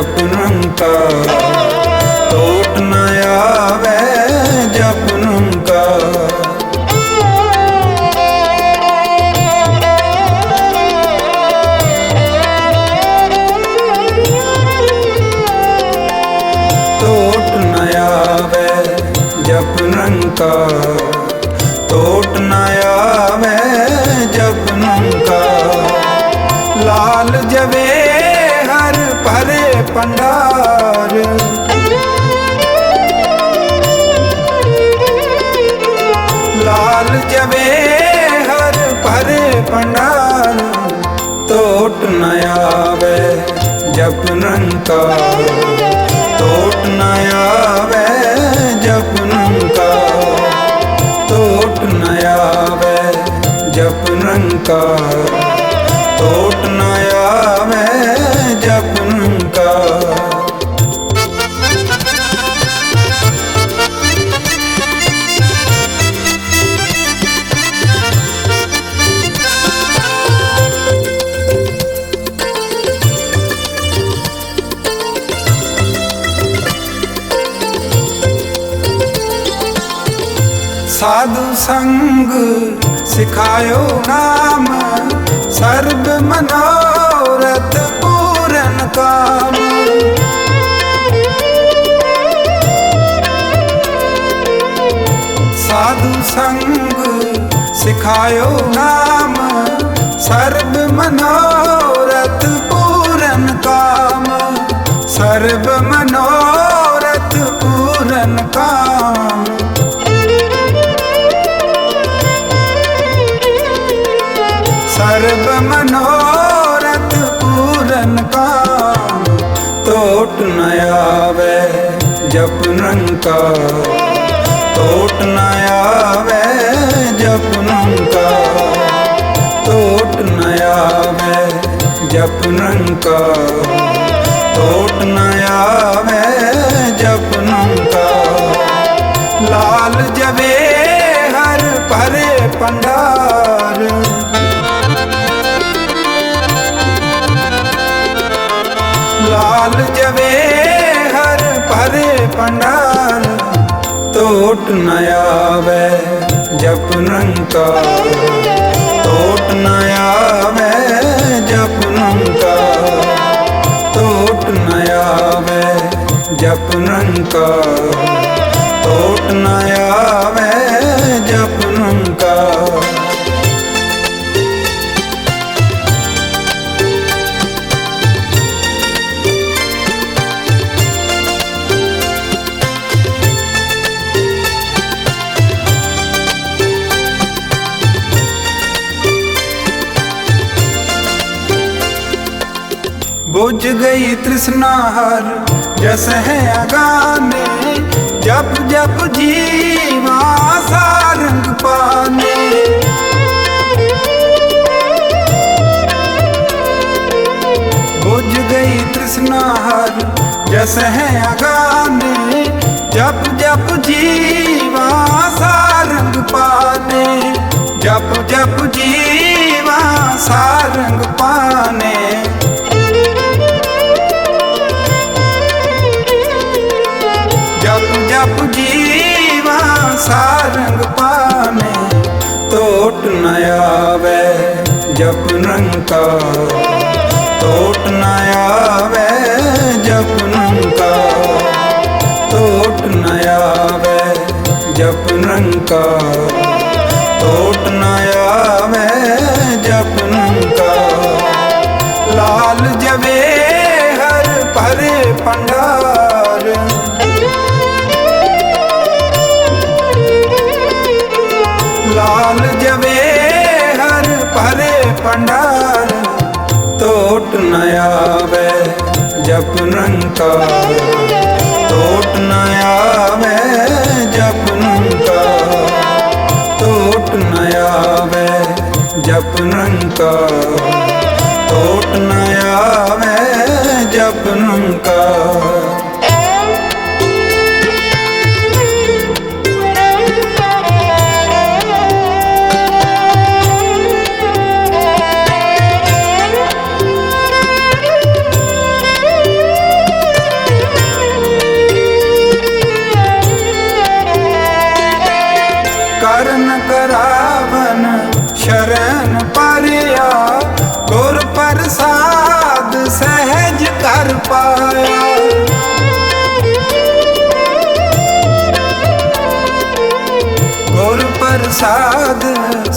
जप निरंकार। टोट न आवे जप निरंकार। टोट न आवे जप निरंकार। टोट न आवे जप निरंकार। लाल जवे हर भरे पंडार। लाल जवे हर भरे पंडार। टोट न आवे जप निरंकार। टोट न आवे जप निरंकार। टोट न आवे जप निरंकार। टोट न आवे जप निरंकार। साधु संग सिखायो नाम। सर्व मनोरथ पूरन काम। साधु संग सिखायो नाम। सर्व मनोरथ पूरन काम। सर्व मनोरथ पूरन काम। सर्व मनोरथ पूरन काम। टोट न आवे जप निरंकार। टोट न आवे जप निरंकार। टोट न आवे जप निरंकार। टोट न आवे जप निरंकार। लाल जवे हर भरे पंडार। लाल जवे हर भरे पंडार। टोट न आवे जप निरंकार। टोट न आवे जप निरंकार। टोट न आवे जप निरंकार। टोट न आवे जप निरंकार। बुझ गई तृष्णा हर जस है अगाने। जप जप जीवा सारंग पाने। बुझ गई तृष्णा हर जस है अगाने। जप जप जीवा सारंग पाने। जप जप जीवा सारंग पाने। जप जप जीवा सारंग पाने। टोट न आवे जप निरंकार। टोट न आवे जप निरंकार। टोट न आवे जप निरंकार। टोट न आवे जप निरंकार। लाल जवे हर भरे पंडार। लाल जवे हर भरे पंडार। टोट न आवे जप निरंकार। टोट न आवे जप निरंकार। टोट न आवे जप निरंकार। टोट न आवे जप निरंकार।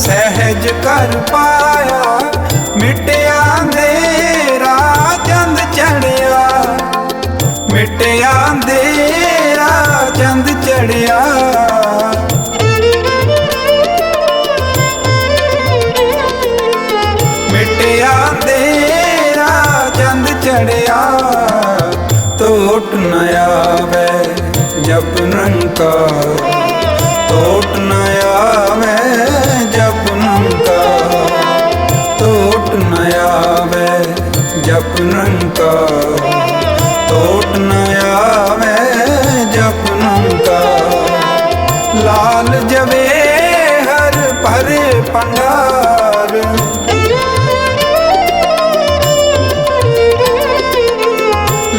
सहज कर पाया, मिटिया अंधेरा चंद चढ़िया, मिटिया अंधेरा चंद चढ़िया। मिटिया अंधेरा चंद चढ़िया, टोट न आवे जप निरंकार, टोट न आवे जप निरंकार, टोट न आवे जप निरंकार, टोट न आवे जप निरंकार। लाल जवे हर भरे पंडार,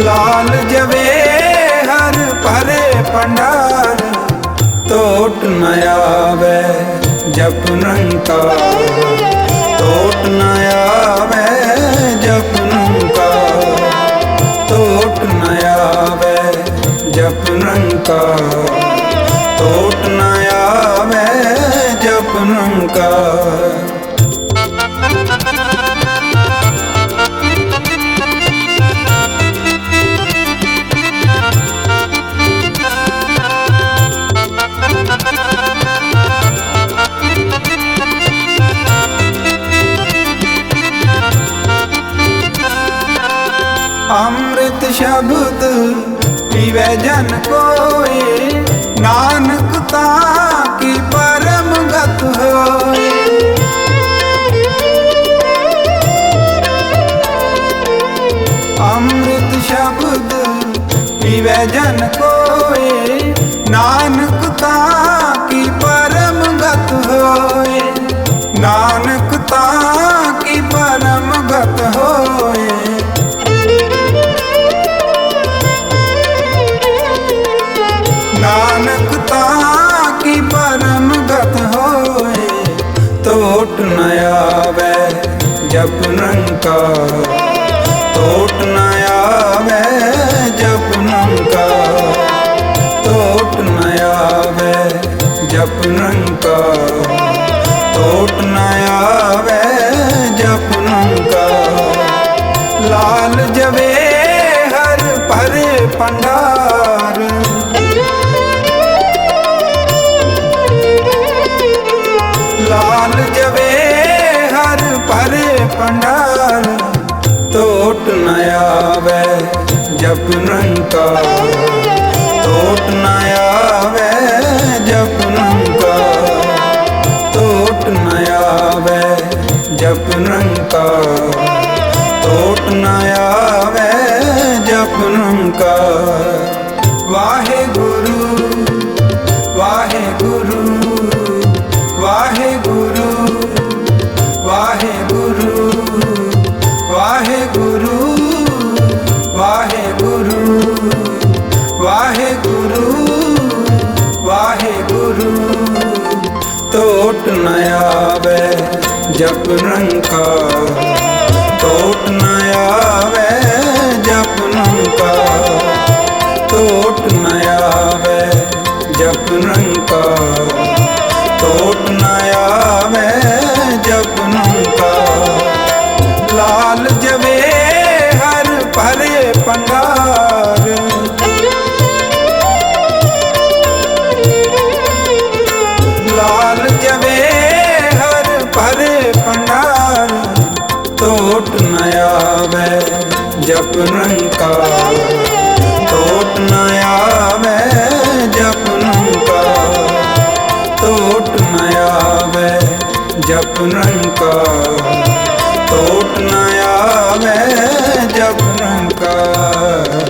लाल जवे हर भरे पंडार, टोट न आवे जप निरंकार, टोट न आवे जप निरंकार, टोट न आवे जप निरंकार, टोट न आवे जप निरंकार। अमृत शब्द पीवे जन कोय, नानक ताकी परम गत होय। अमृत शब्द पीवे जन कोय, नानक ताकी परम गत होय, नानक ताकी परम गत होय। नानक ताकी परम गत होए, टोट न आवे जप निरंकार, टोट न आवे जप निरंकार, टोट न आवे जप निरंकार, टोट न आवे जप निरंकार। लाल जवे हर भरे पंडार, लाल जवे हर भरे पंडार, टोट न आवे जप निरंकार, टोट न आवे जप निरंकार, टोट न आवे जप निरंकार, टोट न आवे जप निरंकार। वाहे गुरु वाहे गुरु वाहे गुरु वाहे गुरु वाहे गुरु वाहे गुरु वाहे गुरु वाहे गुरु। टोट न आवे जप निरंकार, टोट न आवे जप निरंकार, टोट न आवे जप निरंकार, टोट न आवे जप निरंकार। लाल जवे हर भरे पंडार, लाल जवे हर भरे पंडार, टोट न आवे जप निरंकार, टोट न आवे जप निरंकार, टोट न आवे जप निरंकार, टोट न आवे जप निरंकार।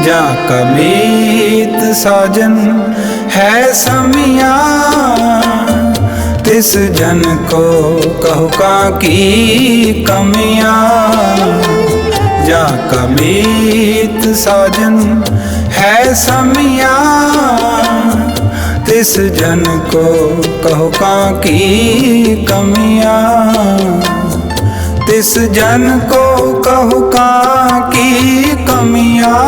जाका मीत साजन है समिया, तिस जन को कहु का की कमियाँ। जा कमीत साजन है समियाँ, तिस जन को कहु का की कमियाँ। तिस जन को कहु का की कमियाँ,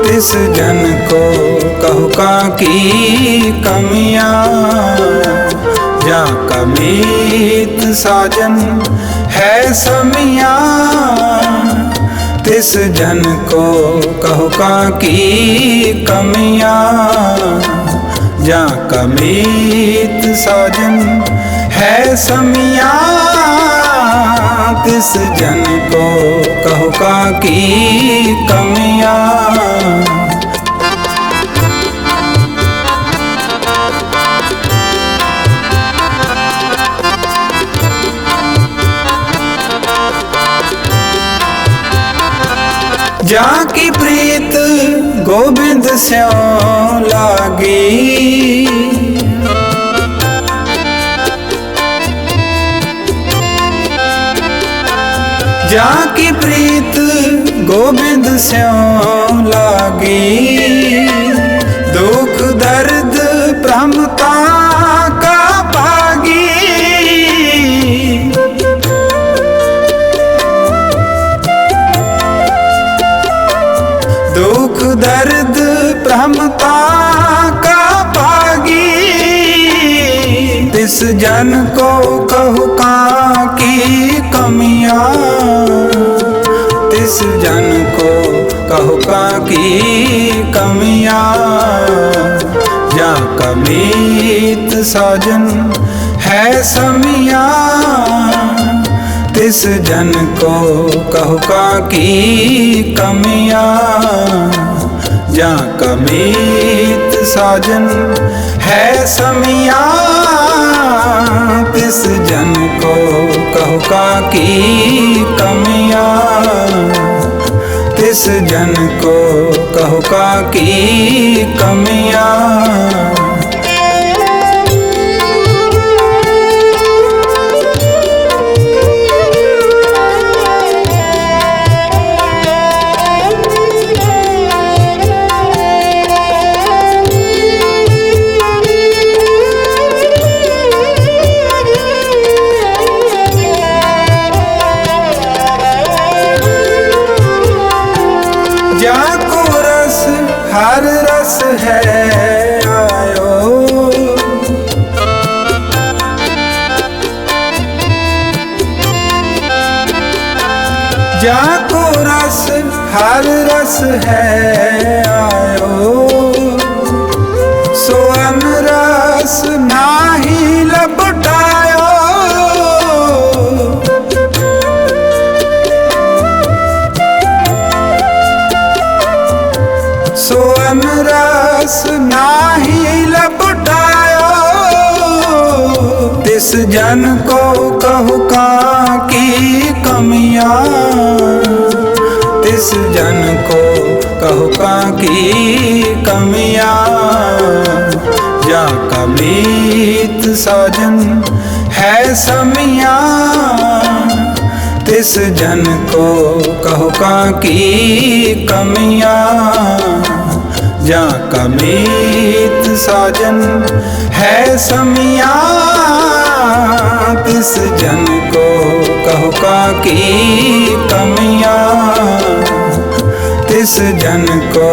तिस जन को कहु का की कमियाँ। जा कमीत साजन है समियाँ, तिस जन को कहु का की कमियाँ। जा कमीत साजन है समियाँ, तिस जन को कहु का की कमियाँ। जाकी प्रीत गोविंद स्यों लागी, जाकी प्रीत गोविंद स्यों लागी। दुख दर्द प्रमता का पागी, दुख दर्द प्रमता का पागी। तिस जन को कहु का की कमियाँ, तिस जन को कहु का की कमियाँ। जा कमीत साजन है समियाँ, तिस जन को कहु का की कमियाँ। जा कमीत साजन है समियाँ, तिस जन को कहु का की कमियाँ। तिस जन को कहु का की कमियाँ। जाको रस हर रस है आयो, जाको रस हर रस है आयो। सोअन रस नाही लपटायो, सोअन रस नाही लपटायो। तिस जन को कहु का की कमियाँ, तिस जन को कहु का की कमियाँ। जा कमीत साजन है समियाँ, तिस जन को कहु का की कमियाँ। जा कमीत साजन है समियाँ, तिस जन को कहु का की कमियाँ। तिस जन को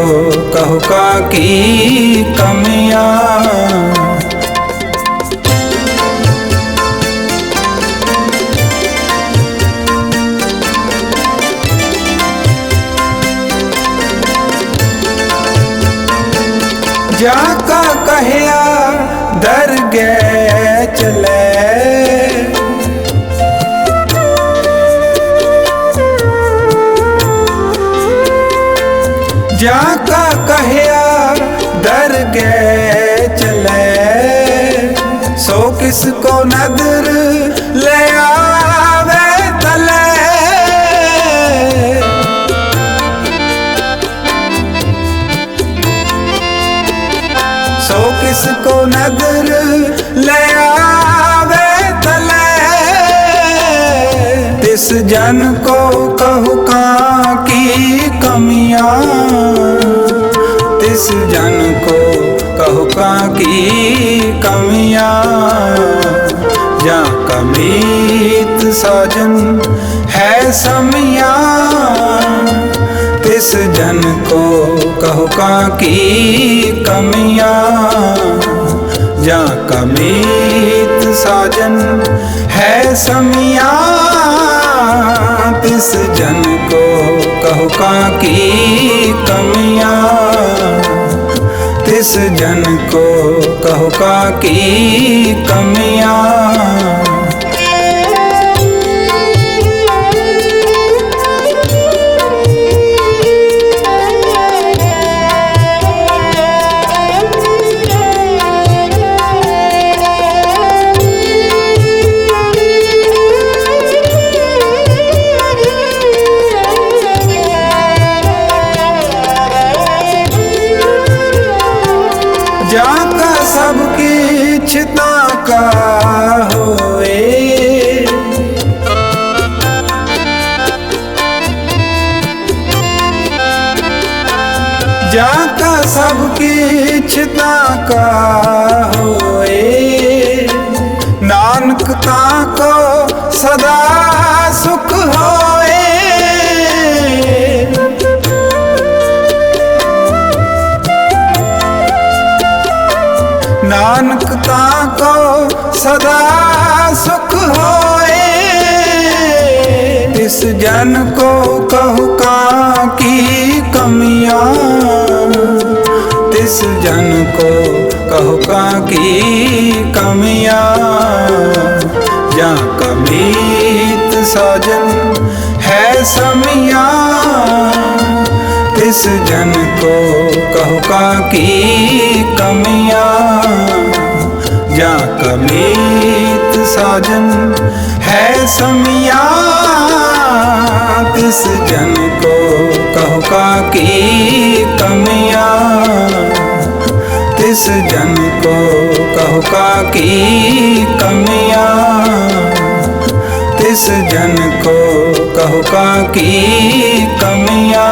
कहु का की कमियाँ। जाका कहया दर गए चले, जाका कहया दर गए चले। सो किसको नदर ले आवे तले, सो किसको नदर ले जन को कहु कहाँ की कमियां, तिस जन को कहु कहाँ की कमियां। जा कमीत साजन है समियां, तिस जन को कहु कहाँ की कमियां। जा कमीत साजन है समियां, तिस जन को कहु कहाँ की कमियां। तिस जन को कहु कहाँ की कमियां। जाका सबकी इच्छता का होए, जाका सबकी इच्छता का होए। नानक ताको सदा सुख होए, नानक ताको सदा सुख होए। इस जन को कहु कहाँ की कमियां, तिस जन को कहु कहाँ की कमियां। जा कमीत साजन है समियां, तिस जन को कहु कहाँ की कमियां। जा कमीत साजन है समियां, तिस जन को कहु कहाँ की कमियां। तिस जन को कहु कहाँ की कमियां। तिस जन को कहु कहाँ की कमियां।